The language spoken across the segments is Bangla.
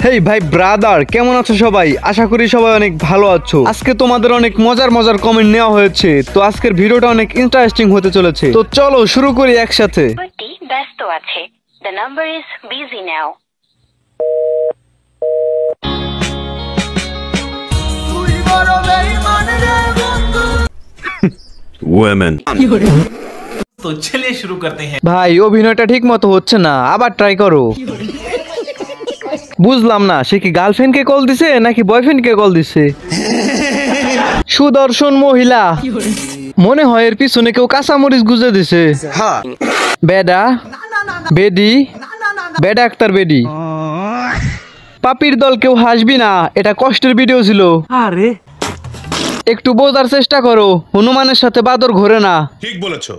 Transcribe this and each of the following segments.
হেই ভাই ব্রাদার, কেমন আছো সবাই? আশা করি সবাই অনেক ভালো আছো। আজকে তোমাদের অনেক মজার মজার কমেন্ট নেওয়া হয়েছে, তো আজকের ভিডিওটা অনেক ইন্টারেস্টিং হতে চলেছে। তো চলো শুরু করি একসাথে। ব্যস্ত আছে, the number is busy now. Women. तो चलिए शुरू करते हैं। ভাই অভিনয়টা ঠিক মতো হচ্ছে না, আবার ট্রাই করো। বুঝলাম না, সে কি গার্লফ্রেন্ডকে কল দিছে নাকি বয়ফ্রেন্ডকে কল দিছে? সুদর্শন মহিলা, মনে হয় এর পিছনে কেউ কাঁচামরিচ গুজে দিছে। বেডা বেডি, বেডা আক্তার বেডি। পাপির দল কেউ হাসবি না, এটা কষ্টের ভিডিও ছিল। আরে একটু বোঝার চেষ্টা করো, হনুমানের সাথে বাদর ঘোরে না। ঠিক বলেছো।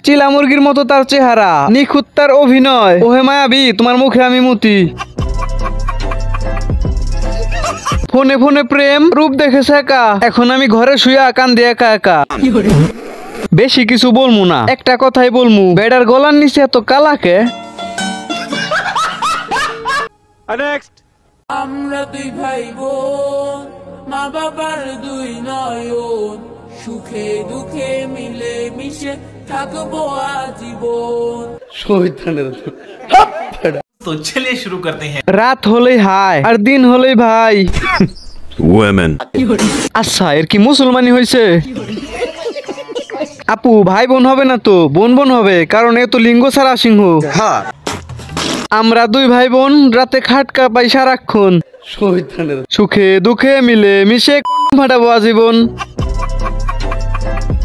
চিলা মুরগির মতো তার চেহারা, নিখুঁত তার অভিনয়। ওহে মায়াবী, তোমার মুখে আমি মুতি। ফোনে ফোনে প্রেম, রূপ দেখেছে একা। এখন আমি ঘরে শুয়ে কান্দে একা একা। বেশি কিছু বলমু না, একটা কথাই বলমু, বেডার গলার নিচে এত কালাকে। আমরা দুই ভাই বোন, মা বাবার দুই নয়ন, সুখে দুঃখে মিলে মিশে থাকবো আজীবন। तो चलिए शुरू करते हैं। রাত হলেই হাই আর দিন হলেই ভাই। Women. আচ্ছা, এর কি মুসলমানি হয়েছে? আপু ভাই বোন হবে না তো, বোন বোন হবে, কারণ এ তো লিঙ্গ ছাড়া সিংহ। আমরা দুই ভাই বোন, রাতে খাট কাঁপাই সারাক্ষণ, সুখে দুঃখে মিলে মিশে ফাটাবো আজীবন।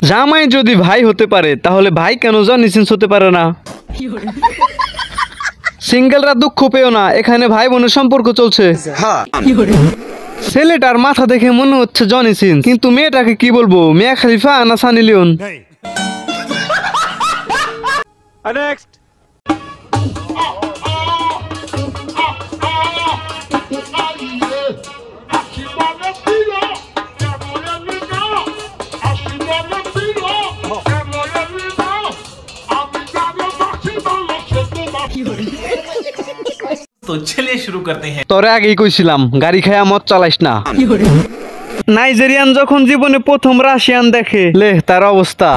জামাই যদি ভাই হতে পারে, তাহলে ভাই কেন জনি সিন্স হতে পারে না? সিঙ্গেলরা দুঃখ পেও না, এখানে ভাই বোনের সম্পর্ক চলছে। ছেলেটার মাথা দেখে মনে হচ্ছে জনি সিন্স, কিন্তু মেয়েটাকে কি বলবো, মিয়া খলিফা না সানি লিওন? तो चलिए शुरू करते हैं। তোরে আগেই কইছিলাম, গাড়ি খায়া মদ চালাইস না। নাইজেরিয়ান যখন জীবনে প্রথম রাশিয়ান দেখে, লে তার অবস্থা।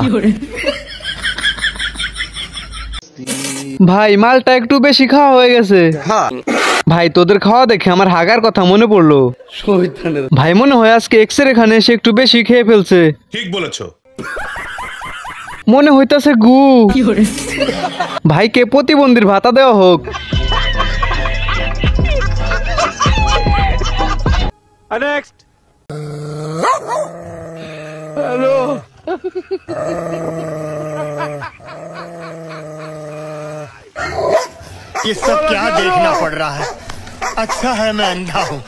ভাই মালটা একটু বেশি খাওয়া হয়ে গেছে। ভাই তোদের খাওয়া দেখে আমার হাগার কথা মনে পড়লো। ভাই মনে হয় আজকে এক্সরে খানে এসে একটু বেশি খেয়ে ফেলছে। ঠিক বলেছো। মনে হইতাছে গু। ভাইকে প্রতিবন্ধীর ভাতা দেওয়া হোক। হ্যালো, ये सब क्या देखना पड़ रहा है? अच्छा है मैं अंधा हूँ।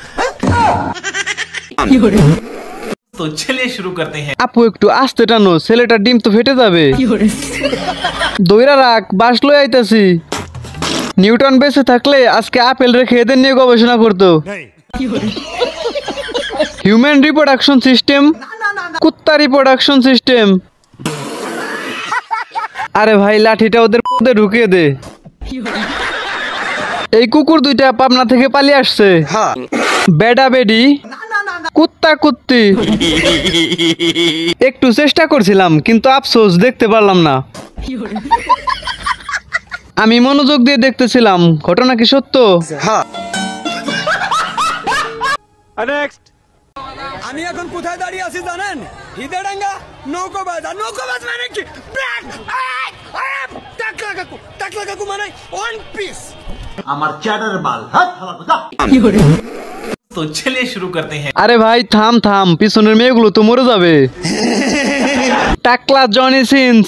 तो चलिए शुरू करते हैं। আপু একটু আস্তে টানো, ছেলেটার ডিম তো ফেটে যাবে। দইরা রাখ, বাস লই আইতাছি। নিউটন বেঁচে থাকলে আজকে আপেল রেখে এদের নিয়ে গবেষণা করতো। হিউম্যান রিপ্রোডাকশন সিস্টেম, কুত্তা রিপ্রোডাকশন সিস্টেম। আরে ভাই লাঠিটা ওদের পদে ঢুকিয়ে দে। এই কুকুর দুইটা পাবনা থেকে পালিয়ে আসছে। বেডা বেডি, কুত্তা কুত্তি। একটু চেষ্টা করছিলাম, কিন্তু আফসোস দেখতে পারলাম না। আমি মনোযোগ দিয়ে দেখতেছিলাম, ঘটনা কি সত্য? আমি এখন কোথায় দাঁড়িয়ে আছি জানেন? হিদেডাঙ্গা নৌকোবাজার। নৌকোবাজ মানে কি? টাকলা কাকু মানে ওয়ান পিস। আমার চ্যাটার বাল হাত হালা কথা। तो चलिए शुरू करते हैं। আরে ভাই থাম থাম, পিছনের মেয়েগুলো তো মরে যাবে। টাকলা জনি সিন্স।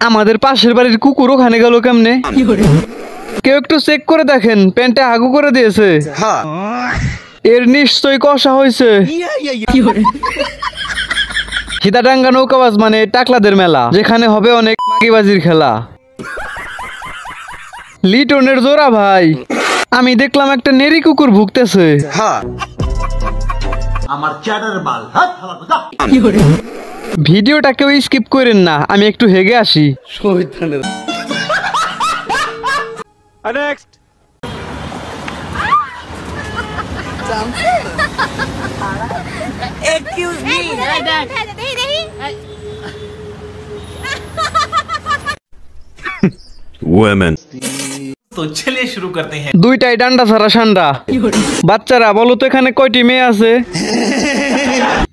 আমাদের পাশের বাড়ির কুকুর ওখানে গেল কেমনে? কেউ একটু চেক করে দেখেন, প্যান্টে হাগু করে দিয়েছে। এর নিশ্চয়ই কষা হয়েছে। হিদাডাঙ্গা নৌকাবাজ মানে টাকলাদের মেলা, যেখানে হবে অনেক মাগিবাজির খেলা। লিটনের জোড়া ভাই, আমি দেখলাম একটা নেরি কুকুর ভুগতেছে। আমার চ্যাটার বাল হাত হালা কথা। ভিডিওটা কেউ স্কিপ করেন না, আমি একটু হেগে আসি। Excuse me Women. तो चलिए शुरू करते हैं। দুইটাই ডান্ডা ছাড়া সান্ডা। বাচ্চারা বলো তো এখানে কয়টি মেয়ে আছে?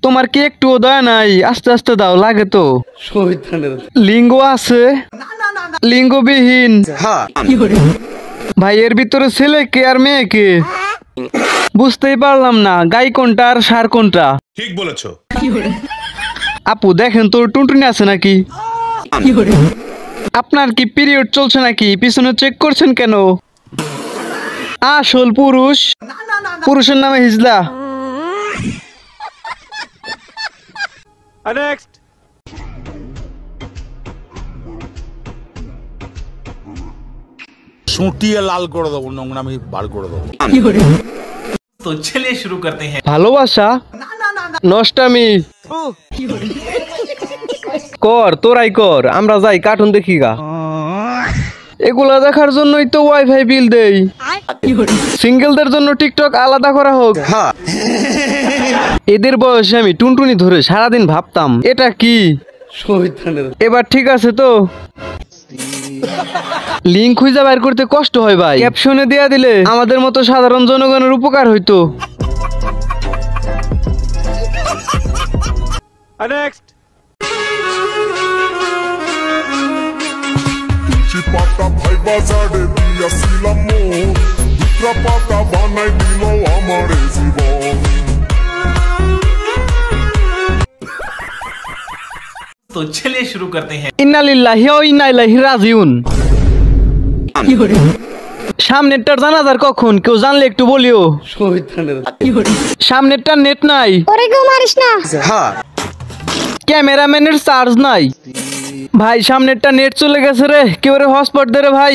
তোমার কি একটু দয়া নাই? আস্তে আস্তে দাও, লাগে তো। লিঙ্গ আছে, লিঙ্গবিহীন। ভাই এর ভিতরে ছেলে কে আর মেয়ে কে? বুঝতেই পারলাম না, গাই কোনটা আর সার কোনটা। ঠিক বলেছো। আপু দেখেন তোর টুনটুনি আছে নাকি? আপনার কি পিরিয়ড চলছে নাকি? পিছনে চেক করছেন কেন? আসল পুরুষ, পুরুষের নামে হিজলা। नेक्स्ट সুটিয়ে লাল করে দেবো, নোংরামি বার করে দেবো। तो चलिए शुरू करते हैं। ভালোবাসা নষ্টামি কর, তোরাই কর, আমরা যাই কার্টুন দেখি গা। এগুলা দেখার জন্যই তো ওয়াইফাই বিল দেই। সিঙ্গেলদের জন্য টিকটক আলাদা করা হোক। এদের বয়সে আমি টুনটুনি ধরে সারাদিন ভাবতাম এটা কি। এবার ঠিক আছে তো? লিঙ্ক খুঁজে বের করতে কষ্ট হয় ভাই, ক্যাপশনে দেয়া দিলে আমাদের মতো সাধারণ জনগণের উপকার হইতো। नेक्स्ट পাতা ভাই বাজারে দিয়াছিলাম মোর, দুটা পাতা বানাই দিল আমার জীবন। तो चलिए शुरू करते हैं। ইন্না লিল্লাহি ওয়া ইন্না ইলাইহি রাজিউন। সামনেরটার জানাজার কখন? কেউ জানলে একটু বলিও। সামনেরটার নেট নাই, ক্যামেরাম্যানের চার্জ নাই। ভাই সামনেরটা নেট চলে গেছে রে, কেউ রে হটস্পট দে রে ভাই।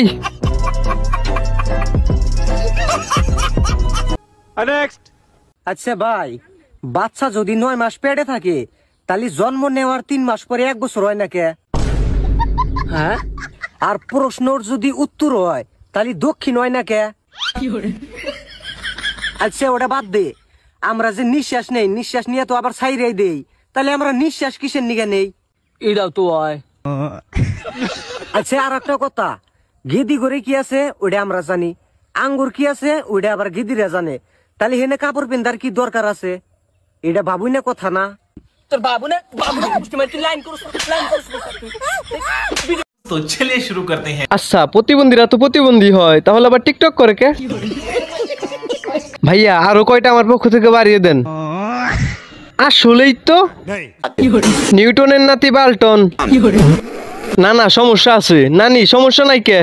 नेक्स्ट আচ্ছা ভাই, বাচ্চা যদি 9 মাস পেটে থাকে তাহলে জন্ম নেওয়ার 3 মাস পরে 1 বছর হয় না কে? হ্যাঁ, আর প্রশ্নর যদি উত্তর হয় তাহলে দক্ষিণ হয় না কে? আচ্ছা ওটা বাদ দে, আমরা যে নিঃশ্বাস নেই, নিঃশ্বাস নিয়ে তো আবার ছাইরাই দেই, তাহলে আমরা নিঃশ্বাস কিসের নিগে নেই? এটাও তো হয়। আচ্ছা আর একটা কথা, গেদি করে কি আছে ওটা আমরা জানি, আঙ্গুর কি আছে ওটা আবার গেদিরা জানে, তাহলে হেনে কাপড় পিন্ধার কি দরকার আছে? এটা বাবুই না কথা না? তোর বাবু না, বাবু লাইন করছ, লাইন করছ। तो चलिए शुरू करते हैं। আচ্ছা প্রতিবন্ধীরা তো প্রতিবন্ধী হয়, তাহলে আবার টিকটক করে কে? ভাইয়া আরো কয়টা আমার পক্ষ থেকে বাড়িয়ে দেন। আসলেই তো নিউটনের নাতি বাল্টন। না না সমস্যা আছে, নানি সমস্যা নাই কে?